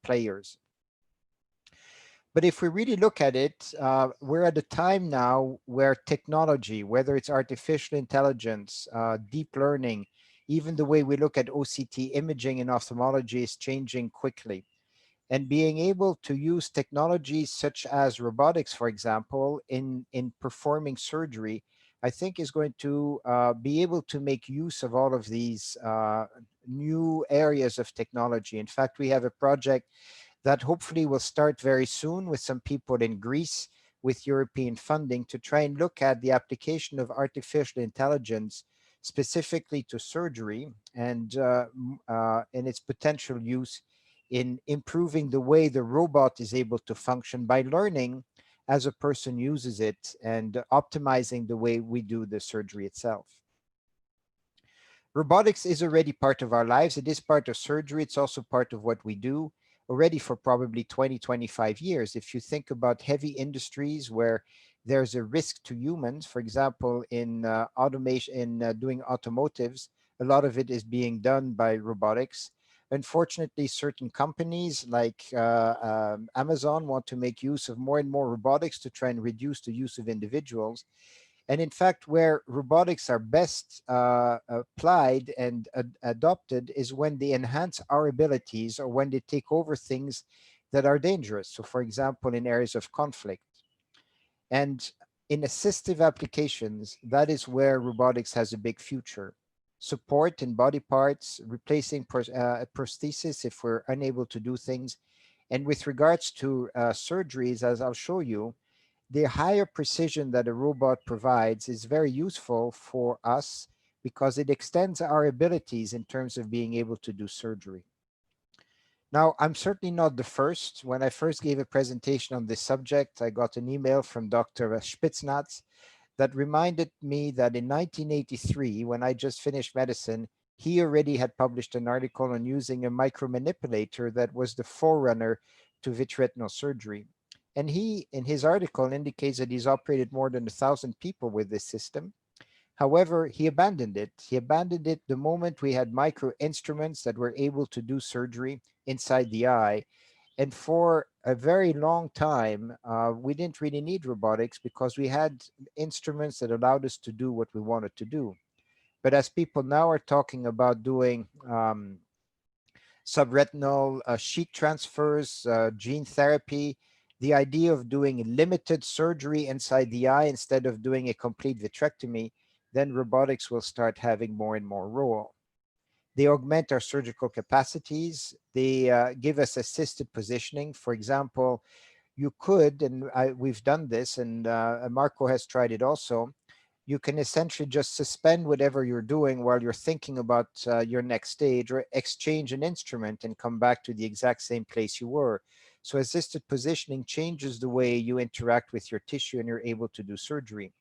players. But if we really look at it, we're at a time now where technology, whether it's artificial intelligence, deep learning, even the way we look at OCT imaging in ophthalmology is changing quickly. And being able to use technologies such as robotics, for example, in performing surgery, I think is going to be able to make use of all of these new areas of technology. In fact, we have a project that hopefully will start very soon with some people in Greece with European funding to try and look at the application of artificial intelligence specifically to surgery and its potential use in improving the way the robot is able to function by learning as a person uses it and optimizing the way we do the surgery itself. Robotics is already part of our lives. It is part of surgery. It's also part of what we do already for probably 20, 25 years. If you think about heavy industries where there's a risk to humans, for example, in automation, in doing automotives, a lot of it is being done by robotics. Unfortunately, certain companies like Amazon want to make use of more and more robotics to try and reduce the use of individuals. And in fact, where robotics are best applied and adopted is when they enhance our abilities or when they take over things that are dangerous. So for example, in areas of conflict. And in assistive applications, that is where robotics has a big future. Support in body parts, replacing prosthesis if we're unable to do things. And with regards to surgeries, as I'll show you, the higher precision that a robot provides is very useful for us because it extends our abilities in terms of being able to do surgery. Now, I'm certainly not the first. When I first gave a presentation on this subject, I got an email from Dr. Spitznatz that reminded me that in 1983, when I just finished medicine, he already had published an article on using a micromanipulator that was the forerunner to vitreoretinal surgery. And he, in his article, indicates that he's operated more than 1,000 people with this system. However, he abandoned it. He abandoned it the moment we had micro instruments that were able to do surgery inside the eye. And for a very long time, we didn't really need robotics because we had instruments that allowed us to do what we wanted to do. But as people now are talking about doing subretinal sheet transfers, gene therapy, the idea of doing limited surgery inside the eye instead of doing a complete vitrectomy, then robotics will start having more and more role. They augment our surgical capacities. They give us assisted positioning. For example, you could, and we've done this, and Marco has tried it also, you can essentially just suspend whatever you're doing while you're thinking about your next stage, or exchange an instrument and come back to the exact same place you were. So assisted positioning changes the way you interact with your tissue and you're able to do surgery.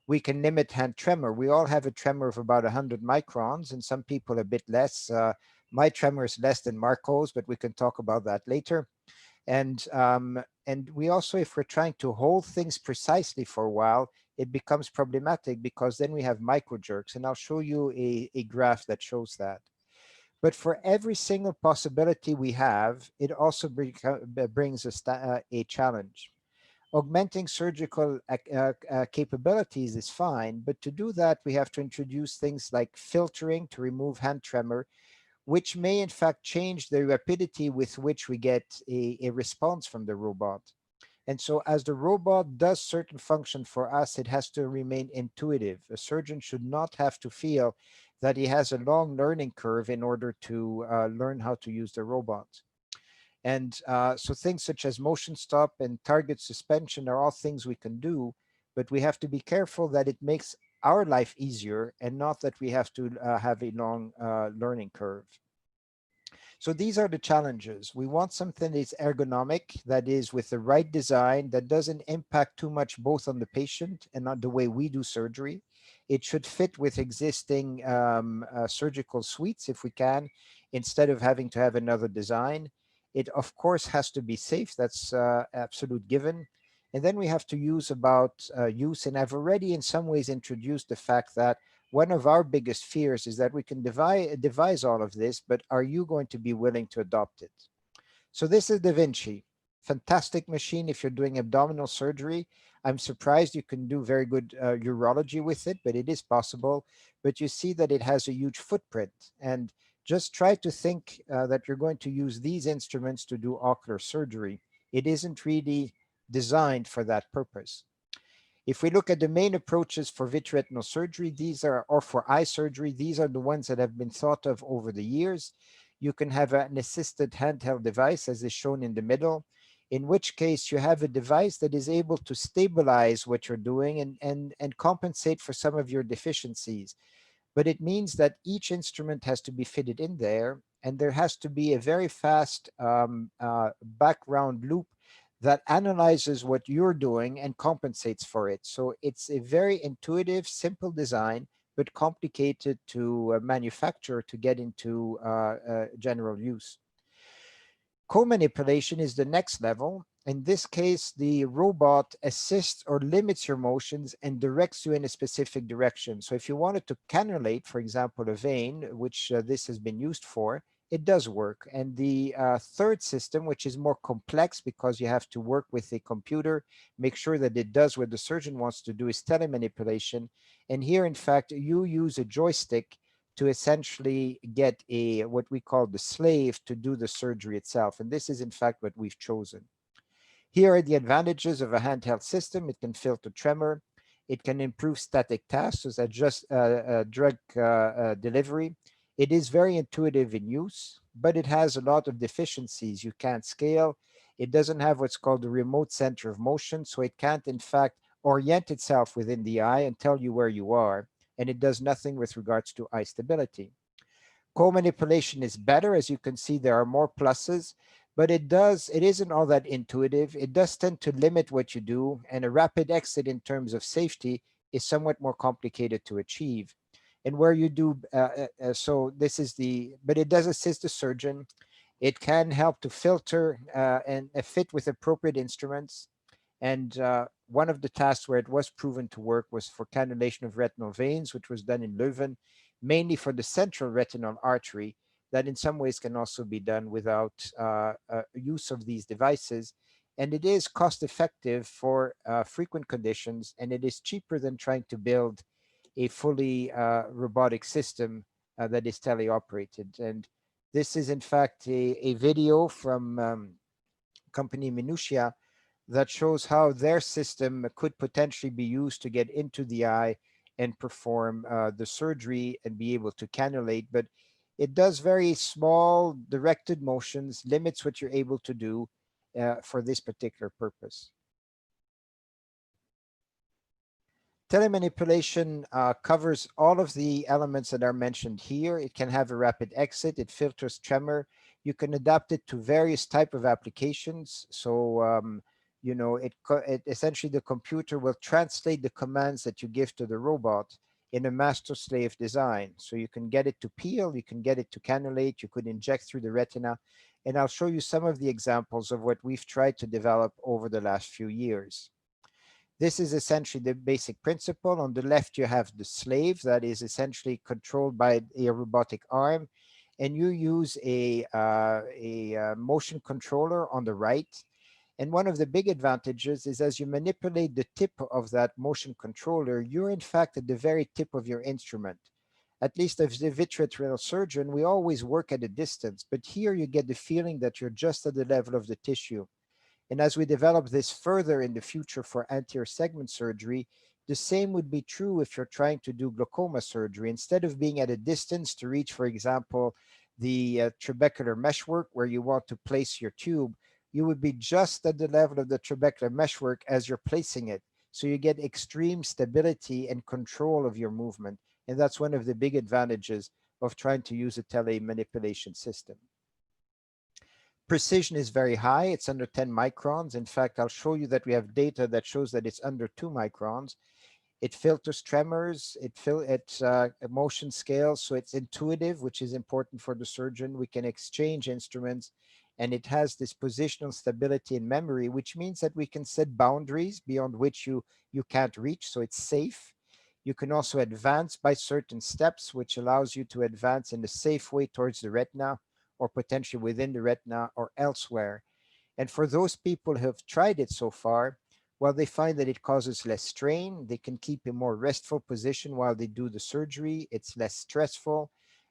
We can limit hand tremor. We all have a tremor of about 100 microns, and some people a bit less. My tremor is less than Marco's, but we can talk about that later. And we also, if we're trying to hold things precisely for a while, it becomes problematic because then we have micro jerks. And I'll show you a graph that shows that. But for every single possibility we have, it also brings us a challenge. Augmenting surgical capabilities is fine, but to do that, we have to introduce things like filtering to remove hand tremor, which may in fact change the rapidity with which we get a response from the robot. And so as the robot does certain function for us, it has to remain intuitive. A surgeon should not have to feel that he has a long learning curve in order to learn how to use the robot. And so things such as motion stop and target suspension are all things we can do, but we have to be careful that it makes our life easier and not that we have to have a long learning curve. So these are the challenges. We want something that is ergonomic, that is with the right design, that doesn't impact too much both on the patient and on the way we do surgery. It should fit with existing surgical suites if we can, instead of having to have another design. It, of course, has to be safe. That's absolute given. And then we have to use use, and I've already in some ways introduced the fact that one of our biggest fears is that we can devise all of this, but are you going to be willing to adopt it? So this is Da Vinci. Fantastic machine if you're doing abdominal surgery. I'm surprised you can do very good urology with it, but it is possible. But you see that it has a huge footprint. And just try to think that you're going to use these instruments to do ocular surgery. It isn't really designed for that purpose. If we look at the main approaches for vitreoretinal surgery, these are, or for eye surgery, these are the ones that have been thought of over the years. You can have an assisted handheld device, as is shown in the middle, in which case you have a device that is able to stabilize what you're doing and compensate for some of your deficiencies. But it means that each instrument has to be fitted in there, and there has to be a very fast background loop that analyzes what you're doing and compensates for it. So it's a very intuitive, simple design, but complicated to manufacture to get into general use. Co-manipulation is the next level. In this case, the robot assists or limits your motions and directs you in a specific direction. So if you wanted to cannulate, for example, a vein, which this has been used for, it does work. And the third system, which is more complex because you have to work with a computer, make sure that it does what the surgeon wants to do, is telemanipulation. And here, in fact, you use a joystick to essentially get a what we call the slave to do the surgery itself. And this is in fact what we've chosen. Here are the advantages of a handheld system. It can filter tremor. It can improve static tasks, such as just drug delivery. It is very intuitive in use, but it has a lot of deficiencies. You can't scale. It doesn't have what's called the remote center of motion, so it can't, in fact, orient itself within the eye and tell you where you are. And it does nothing with regards to eye stability. Co-manipulation is better. As you can see, there are more pluses, but it isn't all that intuitive. It does tend to limit what you do, and a rapid exit in terms of safety is somewhat more complicated to achieve. And where you do, so this is but it does assist the surgeon. It can help to filter and fit with appropriate instruments. And one of the tasks where it was proven to work was for cannulation of retinal veins, which was done in Leuven, mainly for the central retinal artery, that in some ways can also be done without use of these devices. And it is cost effective for frequent conditions, and it is cheaper than trying to build a fully robotic system that is teleoperated. And this is in fact a video from company Minutia that shows how their system could potentially be used to get into the eye and perform the surgery and be able to cannulate. But it does very small directed motions, limits what you're able to do for this particular purpose. Telemanipulation covers all of the elements that are mentioned here. It can have a rapid exit. It filters tremor. You can adapt it to various type of applications. So, you know, it essentially the computer will translate the commands that you give to the robot in a master-slave design. So you can get it to peel, you can get it to cannulate, you could inject through the retina. And I'll show you some of the examples of what we've tried to develop over the last few years. This is essentially the basic principle. On the left, you have the slave that is essentially controlled by a robotic arm, and you use a motion controller on the right. And one of the big advantages is as you manipulate the tip of that motion controller, you're in fact at the very tip of your instrument. At least as a vitreoretinal surgeon, we always work at a distance, but here you get the feeling that you're just at the level of the tissue. And as we develop this further in the future for anterior segment surgery, the same would be true if you're trying to do glaucoma surgery. Instead of being at a distance to reach, for example, the trabecular meshwork where you want to place your tube, you would be just at the level of the trabecular meshwork as you're placing it. So you get extreme stability and control of your movement. And that's one of the big advantages of trying to use a telemanipulation system. Precision is very high. It's under 10 microns. In fact, I'll show you that we have data that shows that it's under 2 microns. It filters tremors, it motion scales, so it's intuitive, which is important for the surgeon. We can exchange instruments, and it has this positional stability and memory, which means that we can set boundaries beyond which you can't reach, so it's safe. You can also advance by certain steps, which allows you to advance in a safe way towards the retina, or potentially within the retina or elsewhere. And for those people who have tried it so far, well, they find that it causes less strain. They can keep a more restful position while they do the surgery. It's less stressful.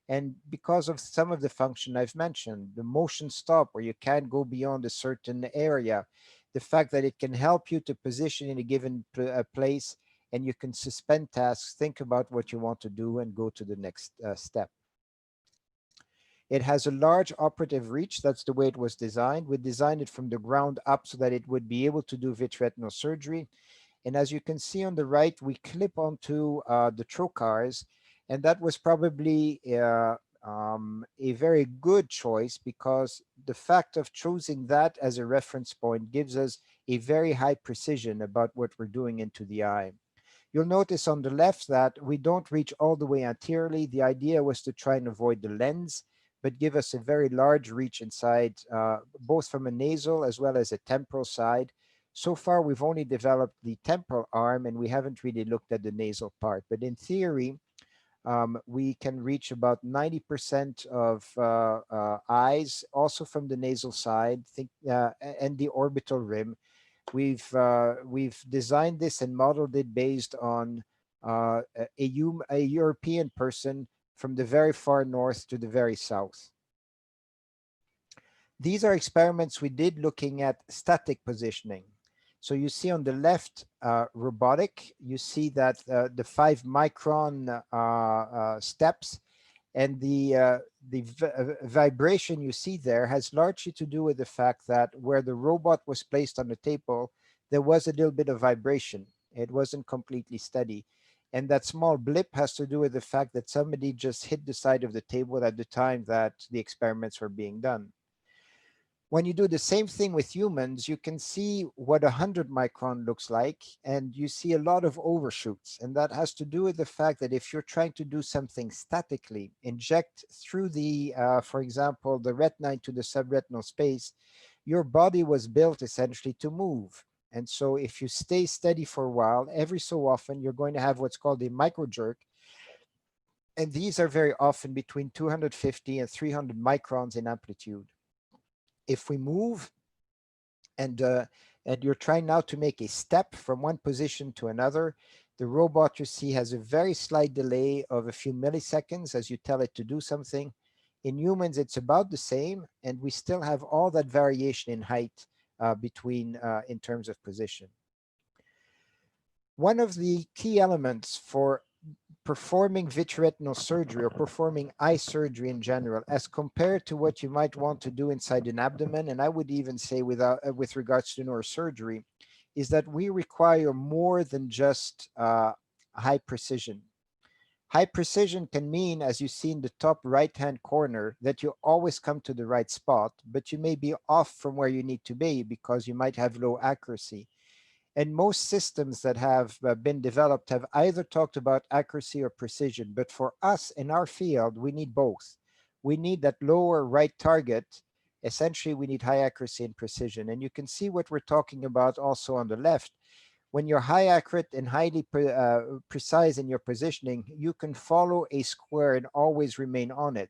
And because of some of the function I've mentioned, the motion stop where you can't go beyond a certain area, the fact that it can help you to position in a given place and you can suspend tasks, think about what you want to do and go to the next step. It has a large operative reach. That's the way it was designed. We designed it from the ground up so that it would be able to do vitreoretinal surgery. And as you can see on the right, we clip onto the trocars. And that was probably a very good choice because the fact of choosing that as a reference point gives us a very high precision about what we're doing into the eye. You'll notice on the left that we don't reach all the way anteriorly. The idea was to try and avoid the lens, but give us a very large reach inside, both from a nasal as well as a temporal side. So far, we've only developed the temporal arm and we haven't really looked at the nasal part. But in theory, we can reach about 90% of eyes, also from the nasal side, and the orbital rim. We've designed this and modeled it based on a European person from the very far north to the very south. These are experiments we did looking at static positioning. So you see on the left, robotic, you see that the 5-micron steps, and the vibration you see there has largely to do with the fact that where the robot was placed on the table, there was a little bit of vibration. It wasn't completely steady. And that small blip has to do with the fact that somebody just hit the side of the table at the time that the experiments were being done. When you do the same thing with humans, you can see what 100-micron looks like, and you see a lot of overshoots. And that has to do with the fact that if you're trying to do something statically, inject through the, for example, the retina into the subretinal space, your body was built essentially to move. And so if you stay steady for a while, every so often, you're going to have what's called a microjerk. And these are very often between 250 and 300 microns in amplitude. If we move and you're trying now to make a step from one position to another, the robot, you see, has a very slight delay of a few milliseconds as you tell it to do something. In humans, it's about the same, and we still have all that variation in height between in terms of position. One of the key elements for performing vitreoretinal surgery or performing eye surgery in general, as compared to what you might want to do inside an abdomen, and I would even say with regards to neurosurgery, is that we require more than just high precision. High precision can mean, as you see in the top right-hand corner, that you always come to the right spot, but you may be off from where you need to be because you might have low accuracy. And most systems that have been developed have either talked about accuracy or precision. But for us in our field, we need both. We need that lower right target. Essentially, we need high accuracy and precision. And you can see what we're talking about also on the left. When you're high accurate and highly precise in your positioning, you can follow a square and always remain on it.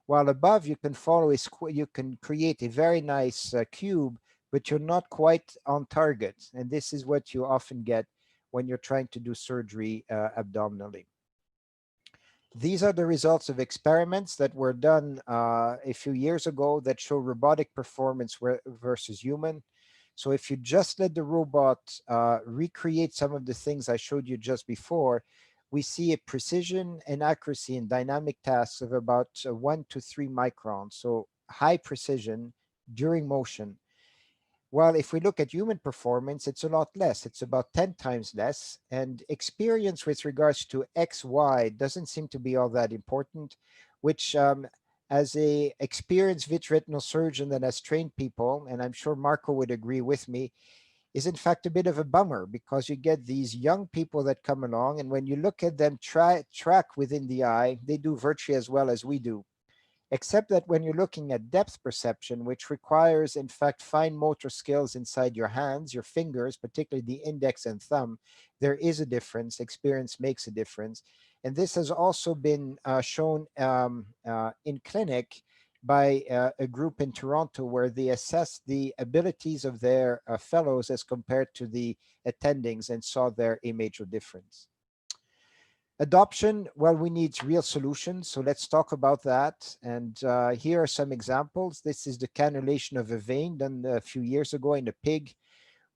While above, you can follow a square, you can create a very nice cube, but you're not quite on target. And this is what you often get when you're trying to do surgery abdominally. These are the results of experiments that were done a few years ago that show robotic performance versus human. So if you just let the robot recreate some of the things I showed you just before, we see a precision and accuracy in dynamic tasks of about 1 to 3 microns. So high precision during motion. While if we look at human performance, it's a lot less. It's about 10 times less. And experience with regards to X, Y doesn't seem to be all that important, which as a experienced vitreoretinal surgeon that has trained people, and I'm sure Marco would agree with me, is in fact a bit of a bummer because you get these young people that come along, and when you look at them track within the eye, they do virtually as well as we do. Except that when you're looking at depth perception, which requires, in fact, fine motor skills inside your hands, your fingers, particularly the index and thumb, there is a difference. Experience makes a difference. And this has also been shown in clinic by a group in Toronto where they assessed the abilities of their fellows as compared to the attendings and saw there a major difference. Adoption, well, we need real solutions. So let's talk about that. And here are some examples. This is the cannulation of a vein done a few years ago in a pig,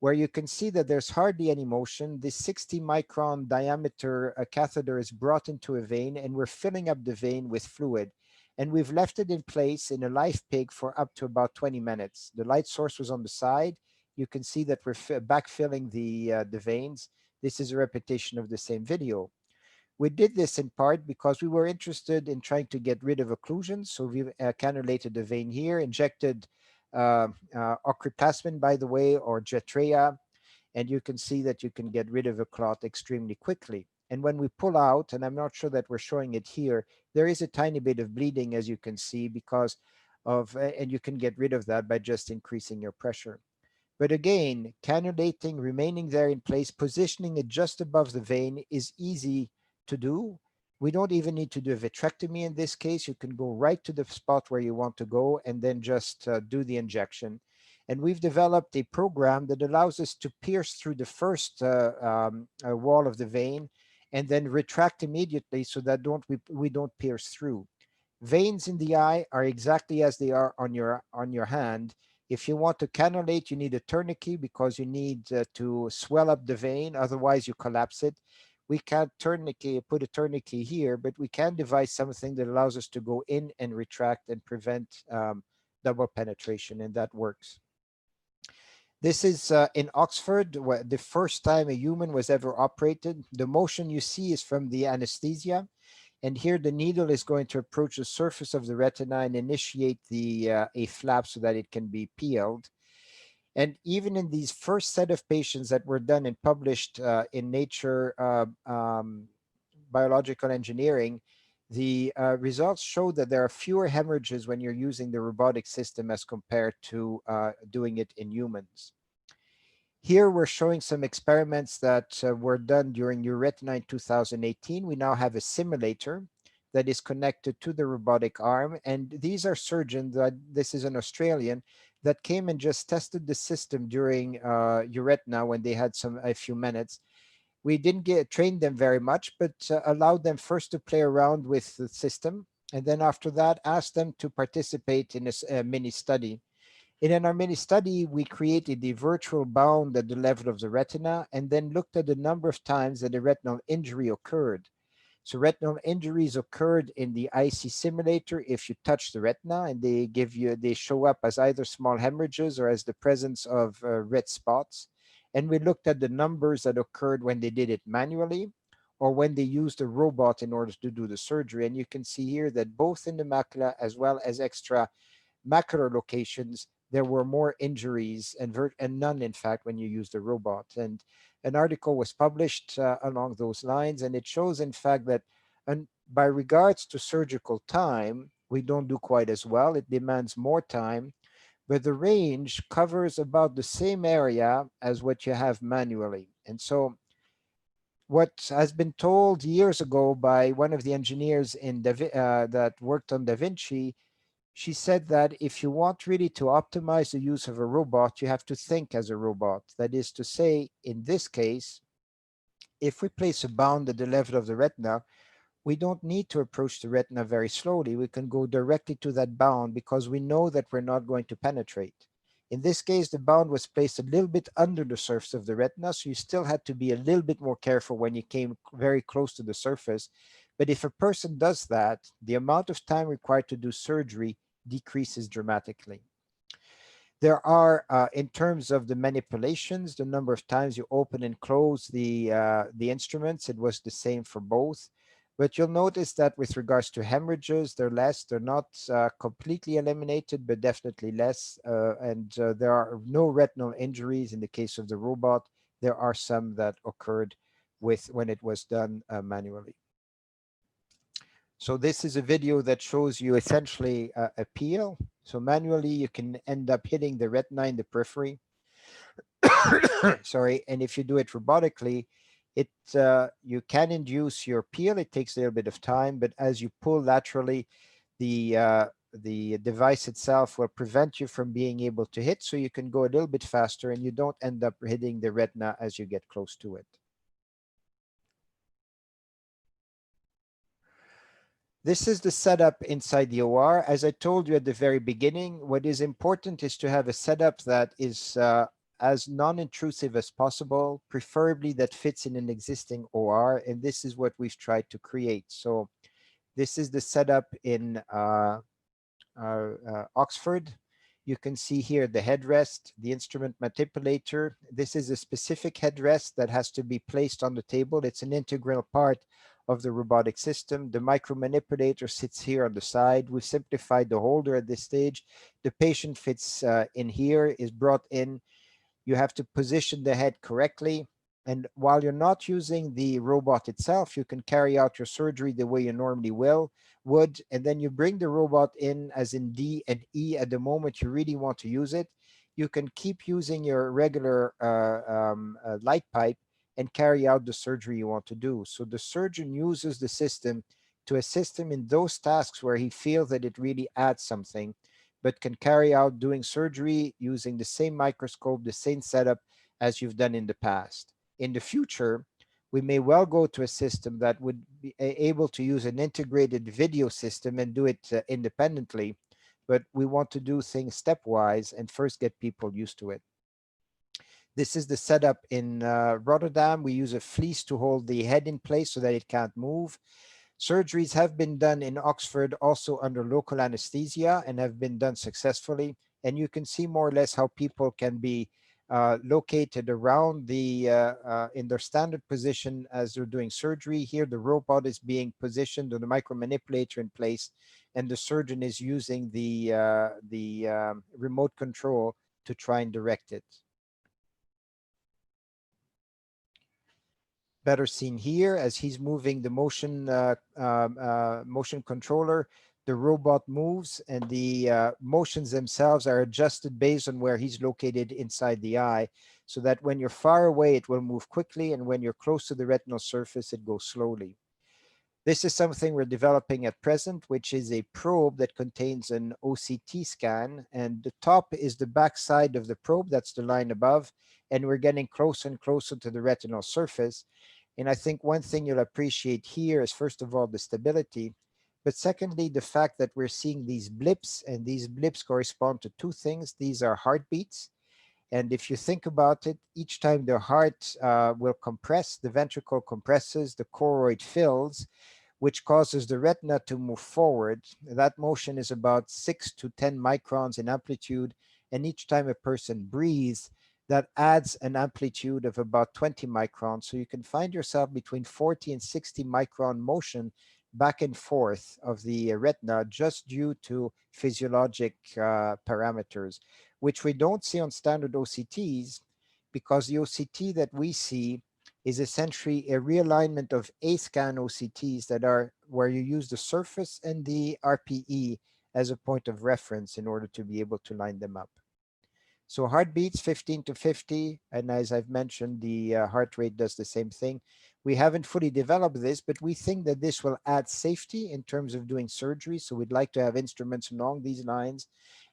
where you can see that there's hardly any motion. This 60 micron diameter catheter is brought into a vein, and we're filling up the vein with fluid. And we've left it in place in a live pig for up to about 20 minutes. The light source was on the side. You can see that we're backfilling the veins. This is a repetition of the same video. We did this in part because we were interested in trying to get rid of occlusions. So we cannulated the vein here, injected ochriplasmin, by the way, or Jetrea, and you can see that you can get rid of a clot extremely quickly. And when we pull out, and I'm not sure that we're showing it here, there is a tiny bit of bleeding, as you can see, because of, and you can get rid of that by just increasing your pressure. But again, cannulating, remaining there in place, positioning it just above the vein is easy to do. We don't even need to do a vitrectomy in this case. You can go right to the spot where you want to go and then just do the injection. And we've developed a program that allows us to pierce through the first wall of the vein and then retract immediately so that we don't pierce through. Veins in the eye are exactly as they are on your hand. If you want to cannulate, you need a tourniquet because you need to swell up the vein, otherwise you collapse it. We can't put a tourniquet here, but we can devise something that allows us to go in and retract and prevent double penetration, and that works. This is in Oxford, the first time a human was ever operated. The motion you see is from the anesthesia. And here the needle is going to approach the surface of the retina and initiate a flap so that it can be peeled. And even in these first set of patients that were done and published in Nature Biological Engineering, the results show that there are fewer hemorrhages when you're using the robotic system as compared to doing it in humans. Here we're showing some experiments that were done during Euretina in 2018. We now have a simulator that is connected to the robotic arm. And these are surgeons, this is an Australian, that came and just tested the system during Euretina when they had a few minutes. We didn't train them very much, but allowed them first to play around with the system. And then after that, asked them to participate in a mini study. In our mini study, we created the virtual bound at the level of the retina and then looked at the number of times that a retinal injury occurred. So retinal injuries occurred in the IC simulator if you touch the retina, and they show up as either small hemorrhages or as the presence of red spots. And we looked at the numbers that occurred when they did it manually or when they used a robot in order to do the surgery. And you can see here that both in the macula as well as extra macular locations, there were more injuries and none, in fact, when you use the robot. And an article was published along those lines, and it shows, in fact, that by regards to surgical time, we don't do quite as well. It demands more time, but the range covers about the same area as what you have manually. And so what has been told years ago by one of the engineers that worked on Da Vinci, she said that if you want really to optimize the use of a robot, you have to think as a robot. That is to say, in this case, if we place a bound at the level of the retina, we don't need to approach the retina very slowly. We can go directly to that bound because we know that we're not going to penetrate. In this case, the bound was placed a little bit under the surface of the retina, so you still had to be a little bit more careful when you came very close to the surface. But if a person does that, the amount of time required to do surgery decreases dramatically. There are, in terms of the manipulations, the number of times you open and close the instruments, it was the same for both. But you'll notice that with regards to hemorrhages, they're less. They're not completely eliminated, but definitely less. And there are no retinal injuries in the case of the robot. There are some that occurred when it was done manually. So this is a video that shows you essentially a peel. So manually, you can end up hitting the retina in the periphery. Sorry, and if you do it robotically, you can induce your peel. It takes a little bit of time, but as you pull laterally, the the device itself will prevent you from being able to hit, so you can go a little bit faster and you don't end up hitting the retina as you get close to it. This is the setup inside the OR. As I told you at the very beginning, what is important is to have a setup that is as non-intrusive as possible, preferably that fits in an existing OR, and this is what we've tried to create. So this is the setup in Oxford. You can see here the headrest, the instrument manipulator. This is a specific headrest that has to be placed on the table. It's an integral part of the robotic system. The micromanipulator sits here on the side. We've simplified the holder at this stage. The patient fits in here, is brought in. You have to position the head correctly. And while you're not using the robot itself, you can carry out your surgery the way you normally would. And then you bring the robot in as in D and E at the moment you really want to use it. You can keep using your regular light pipe and carry out the surgery you want to do. So the surgeon uses the system to assist him in those tasks where he feels that it really adds something, but can carry out doing surgery using the same microscope, the same setup as you've done in the past. In the future, we may well go to a system that would be able to use an integrated video system and do it independently, but we want to do things stepwise and first get people used to it. This is the setup in Rotterdam. We use a fleece to hold the head in place so that it can't move. Surgeries have been done in Oxford also under local anesthesia and have been done successfully. And you can see more or less how people can be located around the in their standard position as they're doing surgery. Here, the robot is being positioned or the micromanipulator in place, and the surgeon is using the remote control to try and direct it. Better seen here as he's moving the motion motion controller. The robot moves and the motions themselves are adjusted based on where he's located inside the eye, so that when you're far away, it will move quickly, and when you're close to the retinal surface, it goes slowly. This is something we're developing at present, which is a probe that contains an OCT scan, and the top is the back side of the probe, that's the line above, and we're getting closer and closer to the retinal surface. And I think one thing you'll appreciate here is, first of all, the stability, but secondly, the fact that we're seeing these blips, and these blips correspond to two things. These are heartbeats. And if you think about it, each time the heart will compress, the ventricle compresses, the choroid fills, which causes the retina to move forward. That motion is about 6 to 10 microns in amplitude. And each time a person breathes, that adds an amplitude of about 20 microns. So you can find yourself between 40 and 60 micron motion back and forth of the retina just due to physiologic parameters, which we don't see on standard OCTs, because the OCT that we see is essentially a realignment of A-scan OCTs that are where you use the surface and the RPE as a point of reference in order to be able to line them up. So heartbeats 15 to 50, and as I've mentioned, the heart rate does the same thing. We haven't fully developed this, but we think that this will add safety in terms of doing surgery. So we'd like to have instruments along these lines.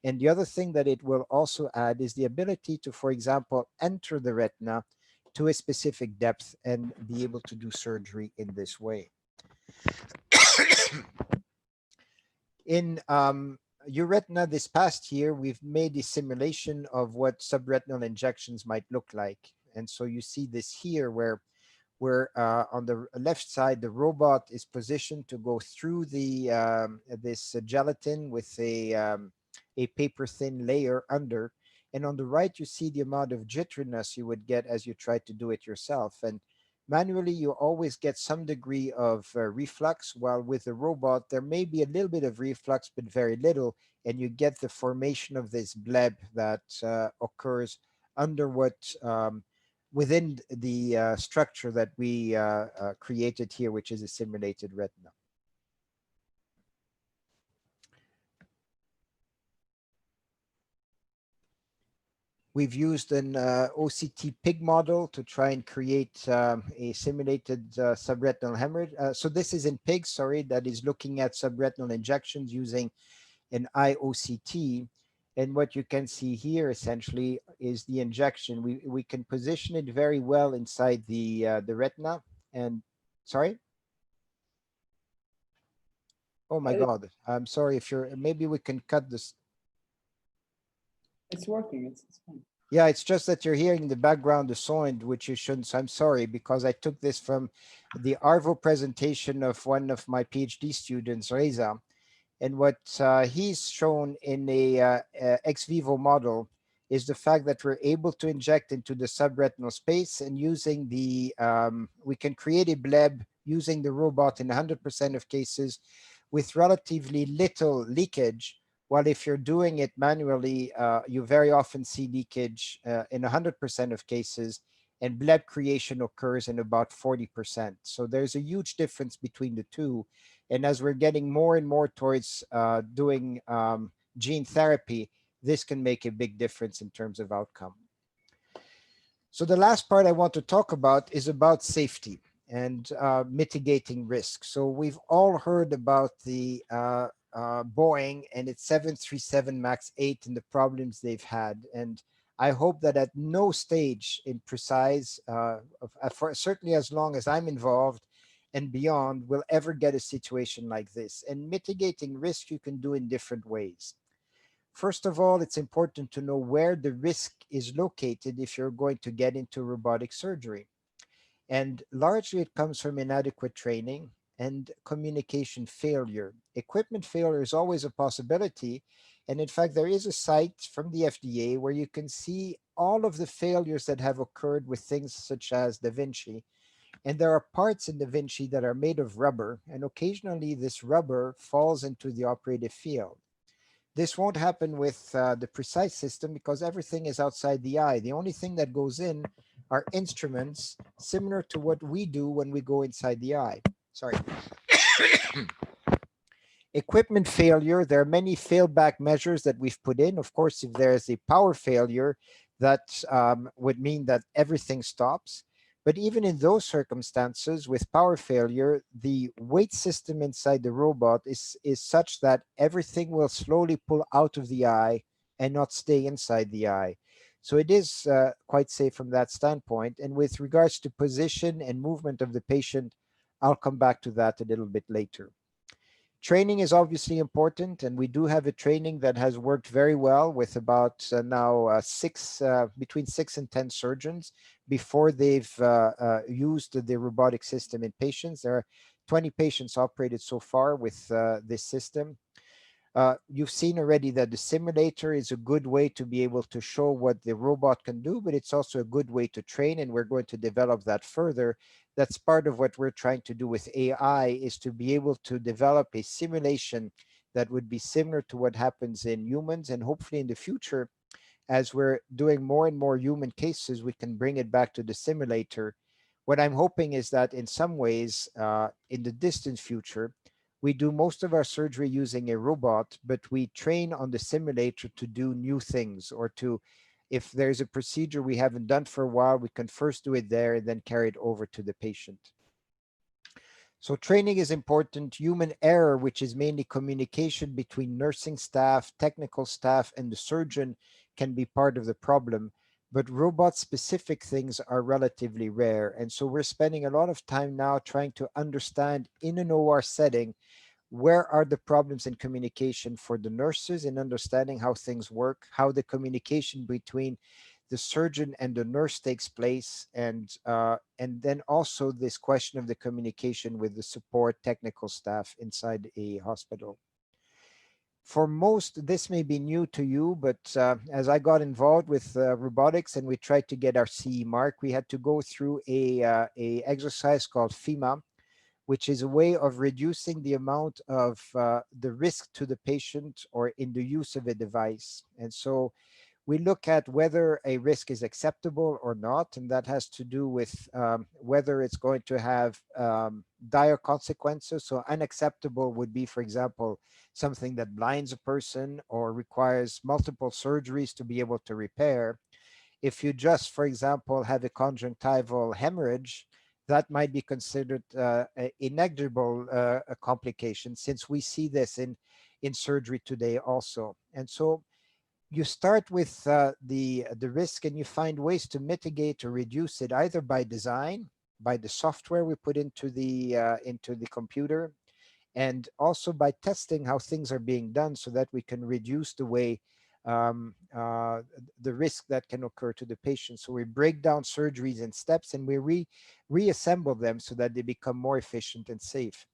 And the other thing that it will also add is the ability to, for example, enter the retina to a specific depth and be able to do surgery in this way. In Euretina this past year, we've made a simulation of what subretinal injections might look like. And so you see this here where on the left side, the robot is positioned to go through the this gelatin with a paper thin layer under. And on the right, you see the amount of jitteriness you would get as you try to do it yourself. And manually, you always get some degree of reflux, while with the robot, there may be a little bit of reflux, but very little, and you get the formation of this bleb that occurs under what within the structure that we created here, which is a simulated retina. We've used an OCT pig model to try and create a simulated subretinal hemorrhage. So this is in pigs, sorry, that is looking at subretinal injections using an IOCT. And what you can see here essentially is the injection. We can position it very well inside the retina. And sorry, oh my It, God, I'm sorry if you're, maybe we can cut this. it's working. It's fine. Yeah, it's just that you're hearing in the background the sound, which you shouldn't. So I'm sorry, because I took this from the ARVO presentation of one of my PhD students, Reza. And what he's shown in a ex vivo model is the fact that we're able to inject into the subretinal space, and using we can create a bleb using the robot in 100% of cases with relatively little leakage. While if you're doing it manually, you very often see leakage in 100% of cases, and bleb creation occurs in about 40%. So there's a huge difference between the two. And as we're getting more and more towards doing gene therapy, this can make a big difference in terms of outcome. So the last part I want to talk about is about safety and mitigating risk. So we've all heard about the Boeing and its 737 MAX 8 and the problems they've had. And I hope that at no stage in Precise, for certainly as long as I'm involved and beyond, will ever get a situation like this. And mitigating risk you can do in different ways. First of all, it's important to know where the risk is located if you're going to get into robotic surgery. And largely it comes from inadequate training and communication failure. Equipment failure is always a possibility. And in fact, there is a site from the FDA where you can see all of the failures that have occurred with things such as Da Vinci. And there are parts in Da Vinci that are made of rubber, and occasionally this rubber falls into the operative field. This won't happen with the Precise system because everything is outside the eye. The only thing that goes in are instruments similar to what we do when we go inside the eye. Sorry. Equipment failure, there are many failback measures that we've put in. Of course, if there's a power failure, that would mean that everything stops. But even in those circumstances, with power failure, the weight system inside the robot is such that everything will slowly pull out of the eye and not stay inside the eye. So it is quite safe from that standpoint. And with regards to position and movement of the patient, I'll come back to that a little bit later. Training is obviously important, and we do have a training that has worked very well with about now between 6 and 10 surgeons before they've used the robotic system in patients. There are 20 patients operated so far with this system. You've seen already that the simulator is a good way to be able to show what the robot can do, but it's also a good way to train, and we're going to develop that further. That's part of what we're trying to do with AI, is to be able to develop a simulation that would be similar to what happens in humans, and hopefully in the future, as we're doing more and more human cases, we can bring it back to the simulator. What I'm hoping is that in some ways, in the distant future, we do most of our surgery using a robot, but we train on the simulator to do new things, or to, if there's a procedure we haven't done for a while, we can first do it there and then carry it over to the patient. So training is important. Human error, which is mainly communication between nursing staff, technical staff, and the surgeon, can be part of the problem. But robot-specific things are relatively rare. And so we're spending a lot of time now trying to understand in an OR setting, where are the problems in communication for the nurses, in understanding how things work, how the communication between the surgeon and the nurse takes place, and then also this question of the communication with the support technical staff inside a hospital. For most, this may be new to you, but as I got involved with robotics and we tried to get our CE mark, we had to go through a exercise called FEMA, which is a way of reducing the amount of the risk to the patient or in the use of a device. And so we look at whether a risk is acceptable or not, and that has to do with whether it's going to have dire consequences. So unacceptable would be, for example, something that blinds a person or requires multiple surgeries to be able to repair. If you just, for example, have a conjunctival hemorrhage, that might be considered a negligible complication, since we see this in in surgery today also. And so you start with the risk, and you find ways to mitigate or reduce it, either by design, by the software we put into the computer, and also by testing how things are being done, so that we can reduce the way um, uh, the risk that can occur to the patient. So we break down surgeries in steps, and we reassemble them so that they become more efficient and safe.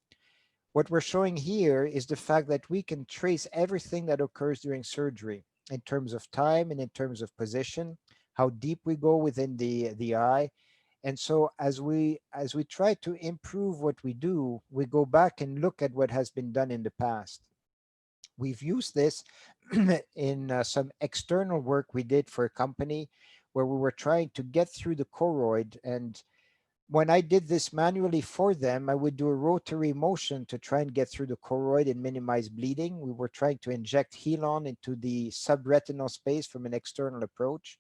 What we're showing here is the fact that we can trace everything that occurs during surgery, in terms of time and in terms of position, how deep we go within the eye. And so as we try to improve what we do, we go back and look at what has been done in the past. We've used this in some external work we did for a company, where we were trying to get through the choroid. And when I did this manually for them, I would do a rotary motion to try and get through the choroid and minimize bleeding. We were trying to inject Helon into the subretinal space from an external approach.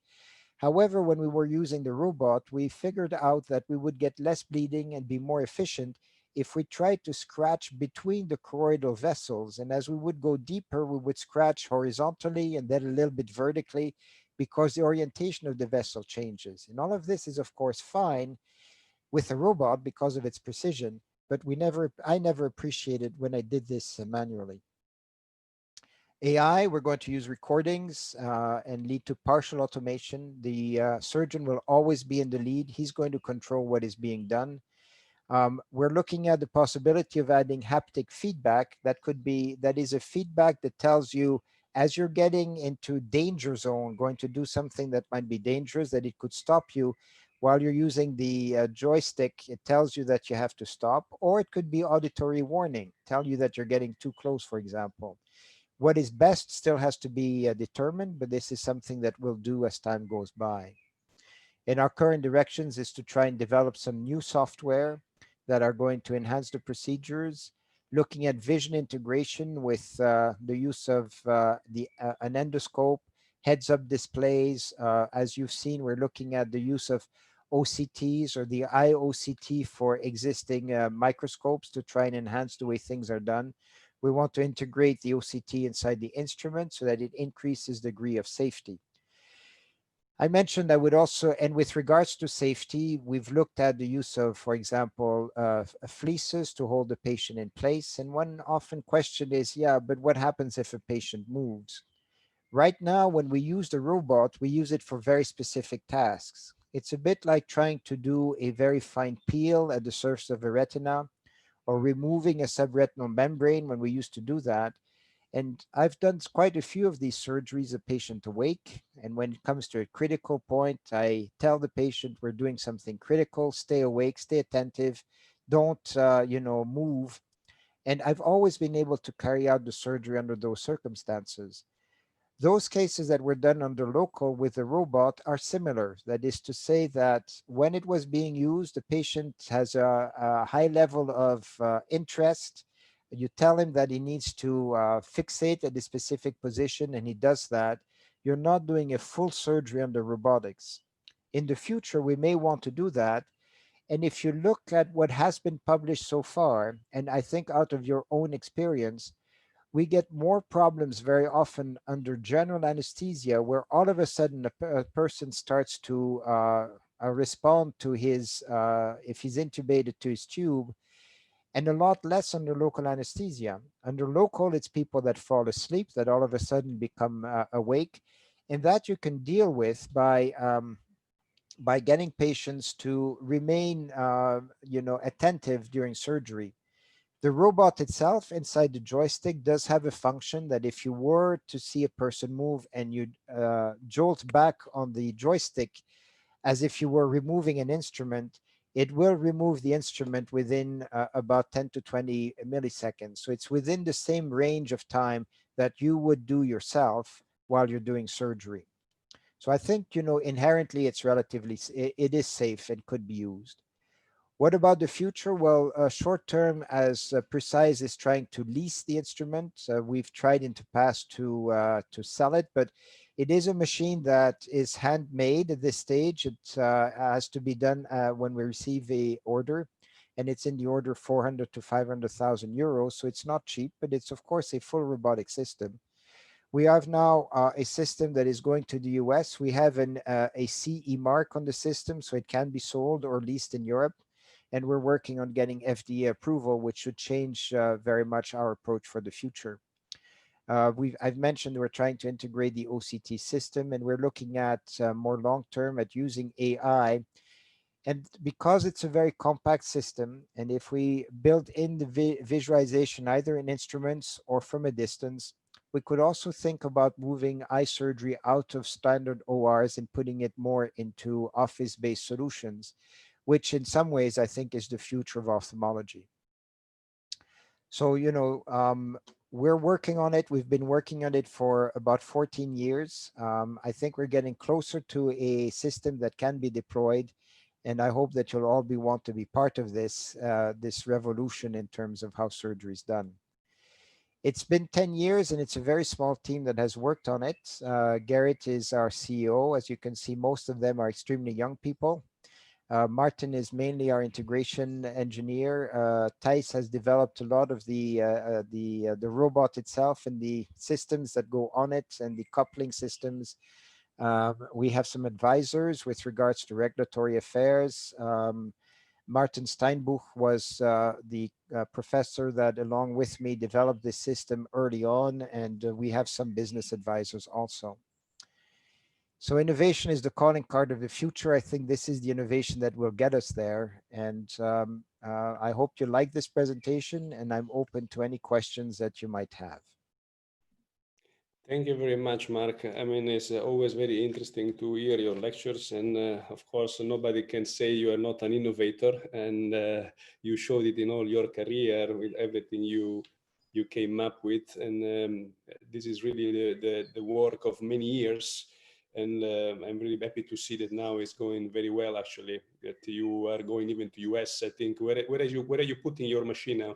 However, when we were using the robot, we figured out that we would get less bleeding and be more efficient if we tried to scratch between the choroidal vessels. And as we would go deeper, we would scratch horizontally and then a little bit vertically, because the orientation of the vessel changes. And all of this is, of course, fine with a robot because of its precision, but I never appreciated when I did this manually. AI, we're going to use recordings and lead to partial automation. The surgeon will always be in the lead. He's going to control what is being done. We're looking at the possibility of adding haptic feedback. That is a feedback that tells you, as you're getting into danger zone, going to do something that might be dangerous, that it could stop you while you're using the joystick. It tells you that you have to stop, or it could be auditory warning, tell you that you're getting too close, for example. What is best still has to be determined, but this is something that we'll do as time goes by. In our current directions is to try and develop some new software that are going to enhance the procedures, looking at vision integration with the use of an endoscope, heads-up displays. As you've seen, we're looking at the use of OCTs, or the IOCT, for existing microscopes, to try and enhance the way things are done. We want to integrate the OCT inside the instrument so that it increases the degree of safety. I mentioned I would also, and with regards to safety, we've looked at the use of, for example, fleeces to hold the patient in place. And one often question is, yeah, but what happens if a patient moves? Right now, when we use the robot, we use it for very specific tasks. It's a bit like trying to do a very fine peel at the surface of a retina, or removing a subretinal membrane when we used to do that. And I've done quite a few of these surgeries, a patient awake. And when it comes to a critical point, I tell the patient, we're doing something critical, stay awake, stay attentive, don't, move. And I've always been able to carry out the surgery under those circumstances. Those cases that were done under local with the robot are similar. That is to say that when it was being used, the patient has a high level of interest. You tell him that he needs to fixate at a specific position, and he does that. You're not doing a full surgery under robotics. In the future, we may want to do that. And if you look at what has been published so far, and I think out of your own experience, we get more problems very often under general anesthesia, where all of a sudden a person starts to respond to his, if he's intubated, to his tube, and a lot less under local anesthesia. Under local, it's people that fall asleep that all of a sudden become awake, and that you can deal with by getting patients to remain, attentive during surgery. The robot itself inside the joystick does have a function that if you were to see a person move and you jolt back on the joystick as if you were removing an instrument, it will remove the instrument within about 10 to 20 milliseconds. So it's within the same range of time that you would do yourself while you're doing surgery. So I think, inherently it's it is safe and could be used. What about the future? Well, short term, as Precise is trying to lease the instrument, we've tried in the past to sell it, but it is a machine that is handmade at this stage. It has to be done when we receive a order. and it's in the order of 400 to 500,000 euros. So it's not cheap, but it's of course a full robotic system. We have now a system that is going to the US. We have a CE mark on the system, so it can be sold or leased in Europe. And we're working on getting FDA approval, which should change very much our approach for the future. I've mentioned we're trying to integrate the OCT system, and we're looking at more long term at using AI. And because it's a very compact system, and if we build in the visualization either in instruments or from a distance, we could also think about moving eye surgery out of standard ORs and putting it more into office-based solutions, which in some ways I think is the future of ophthalmology. So, we're working on it. We've been working on it for about 14 years. I think we're getting closer to a system that can be deployed. And I hope that you'll all want to be part of this revolution in terms of how surgery is done. It's been 10 years and it's a very small team that has worked on it. Garrett is our CEO. As you can see, most of them are extremely young people. Martin is mainly our integration engineer. Thijs has developed a lot of the robot itself and the systems that go on it and the coupling systems. We have some advisors with regards to regulatory affairs. Martin Steinbuch was the professor that, along with me, developed this system early on, and we have some business advisors also. So innovation is the calling card of the future. I think this is the innovation that will get us there. And I hope you like this presentation, and I'm open to any questions that you might have. Thank you very much, Marc. I mean, it's always very interesting to hear your lectures. And of course, nobody can say you are not an innovator. And you showed it in all your career with everything you came up with. And this is really the work of many years. And I'm really happy to see that now it's going very well, actually, that you are going even to US, I think. Where are you putting your machine now?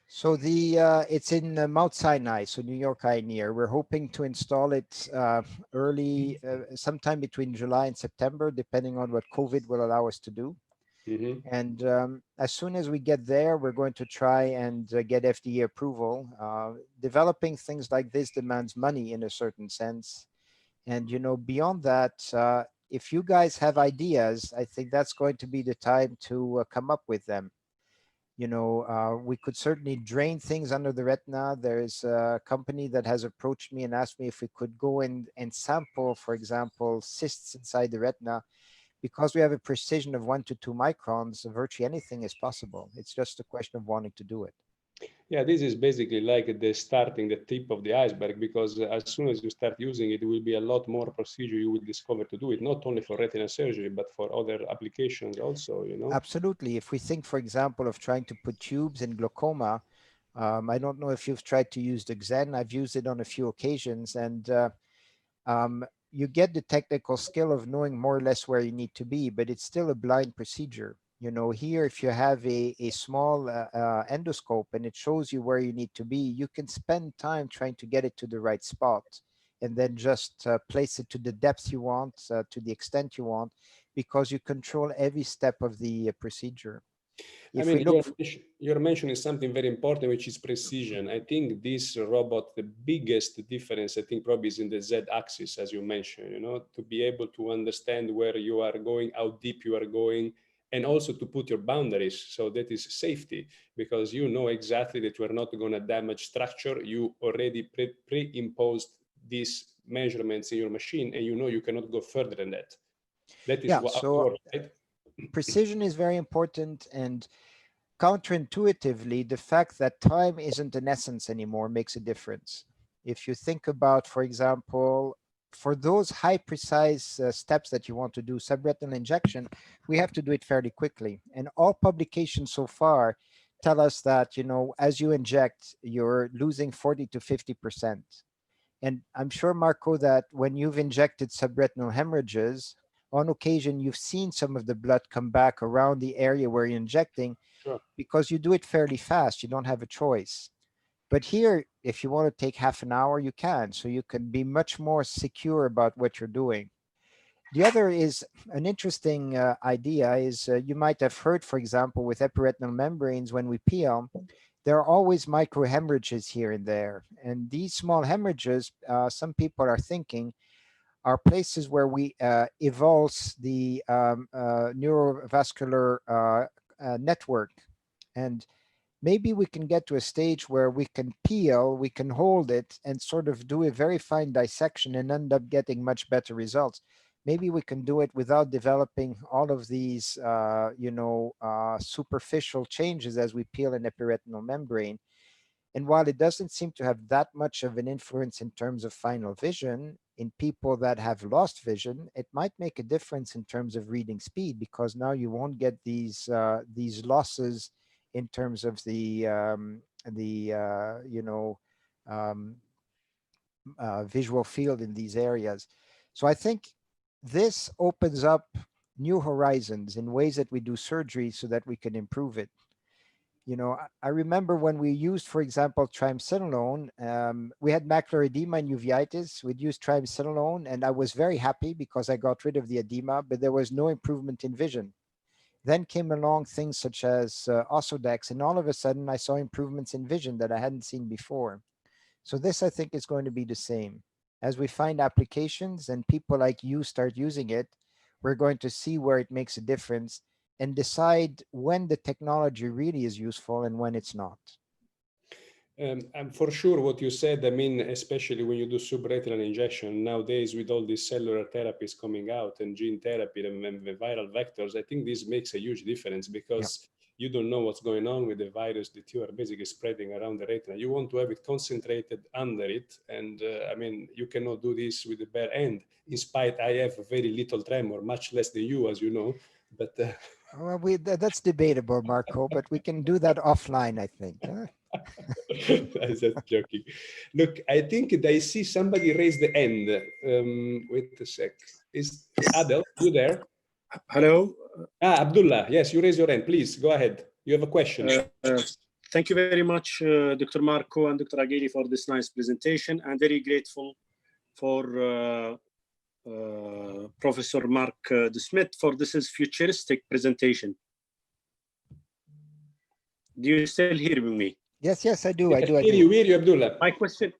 So it's in Mount Sinai, so New York Eye Near. We're hoping to install it early, sometime between July and September, depending on what COVID will allow us to do. Mm-hmm. And as soon as we get there, we're going to try and get FDA approval. Developing things like this demands money in a certain sense. And, beyond that, if you guys have ideas, I think that's going to be the time to come up with them. We could certainly drain things under the retina. There's a company that has approached me and asked me if we could go in and sample, for example, cysts inside the retina. Because we have a precision of 1 to 2 microns, virtually anything is possible. It's just a question of wanting to do it. Yeah, this is basically like the tip of the iceberg, because as soon as you start using it, it will be a lot more procedure you will discover to do it, not only for retina surgery, but for other applications also, Absolutely. If we think, for example, of trying to put tubes in glaucoma, I don't know if you've tried to use the Xen. I've used it on a few occasions, and you get the technical skill of knowing more or less where you need to be, but it's still a blind procedure. Here, if you have a small endoscope and it shows you where you need to be, you can spend time trying to get it to the right spot and then just place it to the depth you want, to the extent you want, because you control every step of the procedure. I If mean, we look, you're mentioning something very important, which is precision. I think this robot, the biggest difference, I think probably is in the Z axis, as you mentioned, to be able to understand where you are going, how deep you are going, and also to put your boundaries. So that is safety, because you know exactly that you are not going to damage structure. You already pre-imposed these measurements in your machine, and you know you cannot go further than that. That is yeah, what so works, right? precision is very important, and counterintuitively, the fact that time isn't an essence anymore makes a difference. If you think about, for example, for those high precise steps that you want to do, subretinal injection, we have to do it fairly quickly. And all publications so far tell us that, as you inject, you're losing 40 to 50%. And I'm sure, Marco, that when you've injected subretinal hemorrhages, on occasion, you've seen some of the blood come back around the area where you're injecting, Sure. because you do it fairly fast. You don't have a choice. But here, if you want to take half an hour, you can. So you can be much more secure about what you're doing. The other is an interesting idea is you might have heard, for example, with epiretinal membranes, when we peel, there are always microhemorrhages here and there. And these small hemorrhages, some people are thinking, are places where we evulse the neurovascular network. And maybe we can get to a stage where we can peel, we can hold it and sort of do a very fine dissection and end up getting much better results. Maybe we can do it without developing all of these, superficial changes as we peel an epiretinal membrane. And while it doesn't seem to have that much of an influence in terms of final vision, in people that have lost vision, it might make a difference in terms of reading speed, because now you won't get these losses in terms of the um, visual field in these areas. So I think this opens up new horizons in ways that we do surgery so that we can improve it. I remember when we used, for example, triamcinolone, we had macular edema and uveitis. We'd use triamcinolone, and I was very happy because I got rid of the edema, but there was no improvement in vision. Then came along things such as Ossodex, and all of a sudden I saw improvements in vision that I hadn't seen before. So this, I think, is going to be the same. As we find applications and people like you start using it, we're going to see where it makes a difference and decide when the technology really is useful and when it's not. And for sure, what you said, I mean, especially when you do subretinal injection nowadays with all these cellular therapies coming out and gene therapy and the viral vectors, I think this makes a huge difference Yeah. because you don't know what's going on with the virus that you are basically spreading around the retina. You want to have it concentrated under it. And I mean, you cannot do this with the bare hand. In spite, I have very little tremor, much less than you, as you know. But Well, that's debatable, Marco, but we can do that offline, I think. Huh? I was just joking. Look, I think I see somebody raise the hand. Wait a sec. Is Adel, you there? Hello. Abdullah. Yes, you raise your hand. Please go ahead. You have a question. Thank you very much, Dr. Marco and Dr. Aghili, for this nice presentation. I'm very grateful for Professor Marc de Smet for this futuristic presentation. Do you still hear me? Yes, I do. I do. Hear you, Abdullah. My question,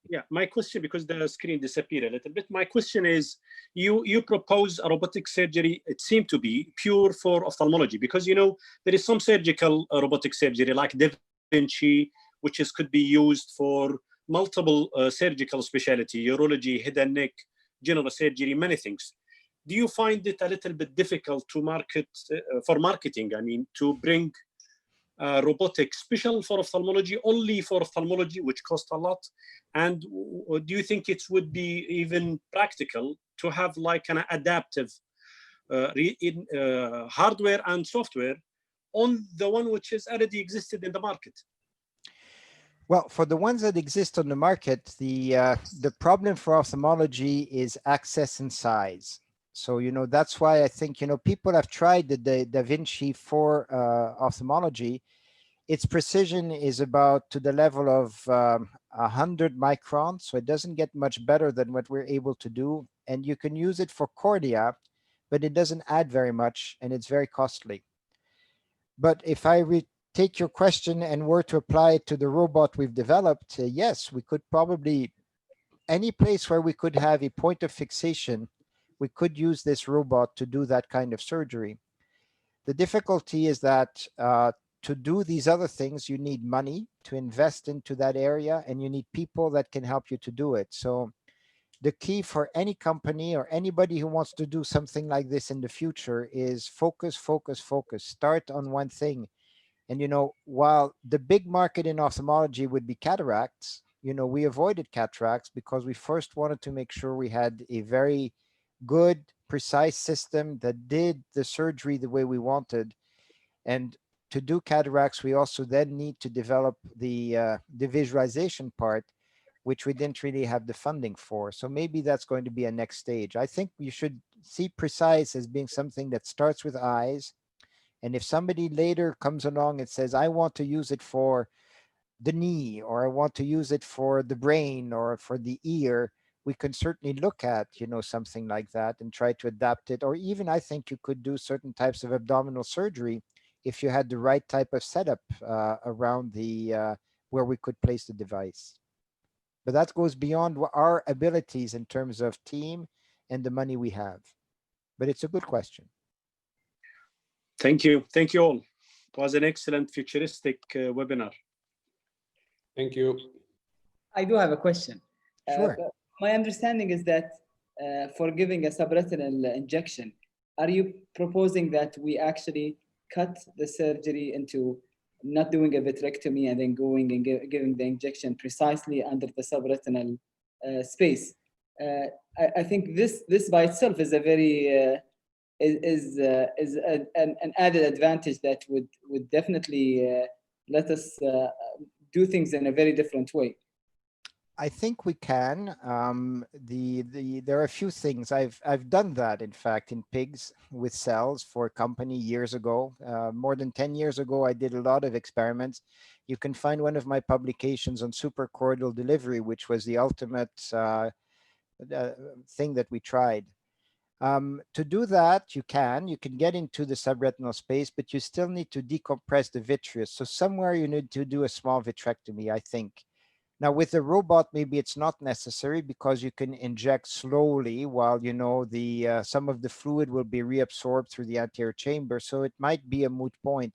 because the screen disappeared a little bit. My question is, you propose a robotic surgery. It seemed to be pure for ophthalmology, because there is some surgical robotic surgery like Da Vinci, which could be used for multiple surgical specialty, urology, head and neck, general surgery, many things. Do you find it a little bit difficult to market for marketing? I mean, to bring robotic special for ophthalmology, only for ophthalmology, which costs a lot? And do you think it would be even practical to have like an adaptive hardware and software on the one which is already existed in the market? Well, for the ones that exist on the market, the problem for ophthalmology is access and size. So, that's why I think, people have tried the Da Vinci for ophthalmology. Its precision is about to the level of 100 microns, so it doesn't get much better than what we're able to do. And you can use it for cornea, but it doesn't add very much, and it's very costly. But if I take your question and were to apply it to the robot we've developed, yes, we could probably, any place where we could have a point of fixation, we could use this robot to do that kind of surgery. The difficulty is that to do these other things, you need money to invest into that area, and you need people that can help you to do it. So the key for any company or anybody who wants to do something like this in the future is focus, focus, focus. Start on one thing. And, while the big market in ophthalmology would be cataracts, we avoided cataracts because we first wanted to make sure we had a very good, precise system that did the surgery the way we wanted. And to do cataracts, we also then need to develop the visualization part, which we didn't really have the funding for. So maybe that's going to be a next stage. I think you should see precise as being something that starts with eyes. And if somebody later comes along and says, I want to use it for the knee, or I want to use it for the brain or for the ear, we can certainly look at, something like that and try to adapt it. Or even I think you could do certain types of abdominal surgery if you had the right type of setup around the where we could place the device. But that goes beyond our abilities in terms of team and the money we have. But it's a good question. Thank you. Thank you all. It was an excellent futuristic webinar. Thank you. I do have a question. Sure. My understanding is that for giving a subretinal injection, are you proposing that we actually cut the surgery into not doing a vitrectomy and then going and giving the injection precisely under the subretinal space? I think this by itself is a very an added advantage that would definitely let us do things in a very different way. I think we can. There are a few things I've done that, in fact, in pigs with cells for a company years ago. More than 10 years ago, I did a lot of experiments. You can find one of my publications on suprachoroidal delivery, which was the ultimate thing that we tried. To do that, you can get into the subretinal space, but you still need to decompress the vitreous. So somewhere you need to do a small vitrectomy, I think. Now with the robot, maybe it's not necessary because you can inject slowly while, the some of the fluid will be reabsorbed through the anterior chamber. So it might be a moot point.